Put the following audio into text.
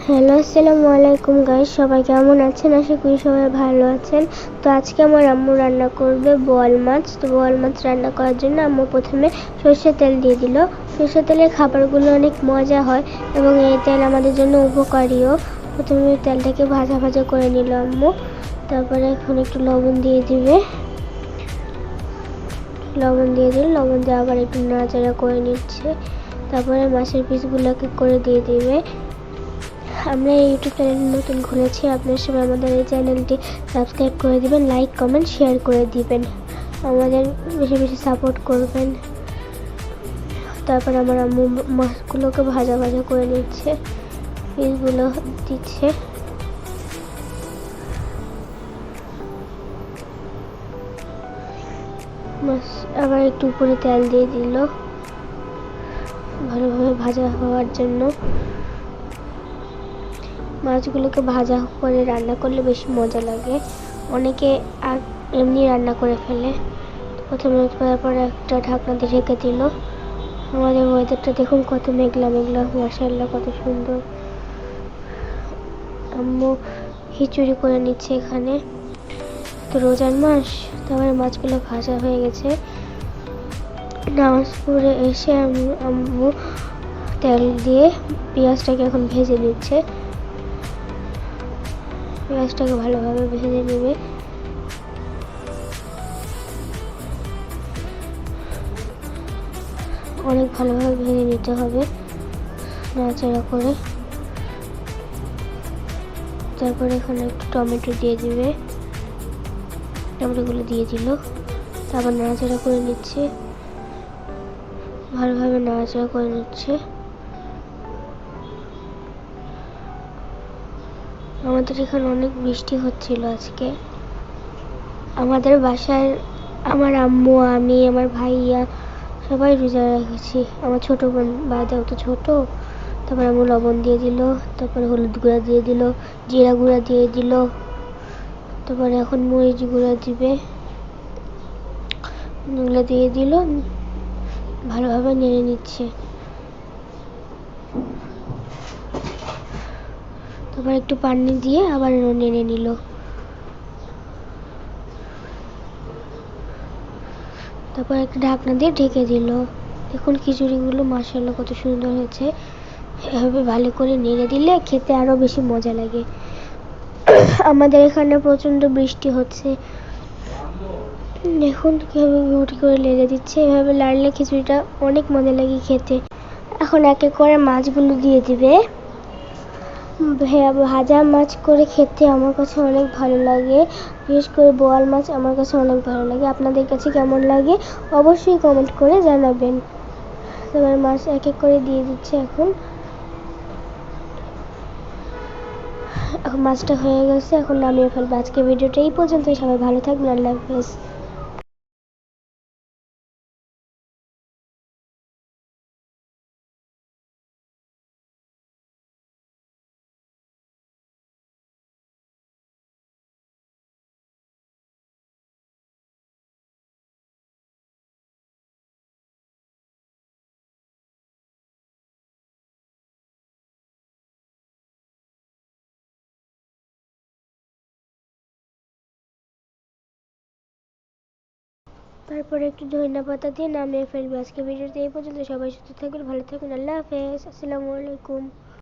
Hello, আসসালামু আলাইকুম guys, সবাই কেমন আছেন? আশা করি সবাই ভালো আছেন। তো আজকে আমার আম্মু রান্না করবে বোয়াল মাছ। তো বোয়াল মাছ রান্না করার জন্য আম্মু প্রথমে সরষের তেল দিয়ে দিল। সরষের তেলের খাবারগুলো অনেক মজা হয় এবং এই তেল আমাদের জন্য উপকারীও। প্রথমে তেলটাকে ভাজা ভাজা করে নিল আম্মু। তারপরে এখন একটু লবণ দিয়ে দিবে। লবণ দিয়ে দিল, লবণ দিয়ে আবার একটু নাড়াচাড়া করে নিচ্ছে। তারপরে মাছের পিসগুলোকে করে দিয়ে দিবে। আমরা এই ইউটিউব চ্যানেল নতুন খুলেছি, আপনার সবাই আমাদের এই চ্যানেলটি সাবস্ক্রাইব করে দিবেন, লাইক কমেন্ট শেয়ার করে দিবেন, আমাদের বেশি বেশি সাপোর্ট করবেন। তারপর আমার আম্মু মাছগুলোকে ভাজা ভাজা করে নিচ্ছে, পিসগুলো দিচ্ছে। মাছ আবার একটু উপরে তেল দিয়ে দিল ভালোভাবে ভাজা হওয়ার জন্য। মাছগুলোকে ভাজা করে রান্না করলে বেশি মজা লাগে। অনেকে এমনি রান্না করে ফেলে। প্রথমে তারপরে একটা ঢাকনা দিয়ে ঢেকে দিল। আমাদের ওয়েদারটা দেখুন, কত মেঘলা মেঘলা, মাশাআল্লাহ কত সুন্দর। আম্মু খিচুড়ি করে নিচ্ছে এখানে। তো রোজার মাস, তারপরে মাছগুলো ভাজা হয়ে গেছে। নামাজ পড়ে এসে আম্মু তেল দিয়ে পেঁয়াজটাকে এখন ভেজে নিচ্ছে। পেঁয়াজটাকে ভালোভাবে ভেজে নেবে। অনেক ভালোভাবে ভেজে নিতে হবে, নাড়াচাড়া করে। তারপরে এখানে একটু টমেটো দিয়ে দিবে। টমেটোগুলো দিয়ে দিল, তারপর নাড়াচাড়া করে নিচ্ছে, ভালোভাবে নাড়াচাড়া করে নিচ্ছে। আমাদের এখানে অনেক বৃষ্টি হচ্ছিল আজকে। আমাদের বাসায় আমার আম্মু, আমি, আমার ভাইয়া সবাই রোজা রেখেছি। আমার ছোট বোন বাদেও তো ছোট। তারপর আম্মু লবণ দিয়ে দিল, তারপরে হলুদ গুঁড়া দিয়ে দিল, জিরা গুঁড়া দিয়ে দিল, তারপরে এখন মরিচ গুঁড়া দিবে, এগুলো দিয়ে দিল। ভালোভাবে নেড়ে নিচ্ছে। তারপর একটু পানি দিয়ে আবার নেড়ে নিল। তারপর একটা ঢাকনা দিয়ে ঢেকে দিল। দেখুন খিচুড়িগুলো মাশাআল্লাহ কত সুন্দর হয়েছে। এভাবে ভালো করে নেড়ে দিলে খেতে আরো বেশি মজা লাগে। আমাদের এখানে প্রচন্ড বৃষ্টি হচ্ছে। দেখুন কিভাবে গুটি করে লেগে দিচ্ছে। এভাবে লাড়লে খিচুড়িটা অনেক মজা লাগে খেতে। এখন এক এক করে মাছগুলো দিয়ে দিবে। ভাজা মাছ করে খেতে আমার কাছে অনেক ভালো লাগে। বিশেষ করে বোয়াল মাছ আমার কাছে অনেক ভালো লাগে। আপনাদের কাছে কেমন লাগে অবশ্যই কমেন্ট করে জানাবেন। তারপর মাছ এক এক করে দিয়ে দিচ্ছে। এখন মাছটা হয়ে গেছে, এখন নামিয়ে ফেলবো। আজকে ভিডিওটা এই পর্যন্ত। সবাই ভালো থাকবেন। আল্লাহ হাফেজ। তারপরে একটু ধনিয়া পাতা দিয়ে নামিয়ে ফেলবো। আজকে ভিডিওটা এই পর্যন্ত। সবাই সুস্থ থাকবেন, ভালো থাকবেন। আল্লাহ হাফেজ। আসসালামু আলাইকুম।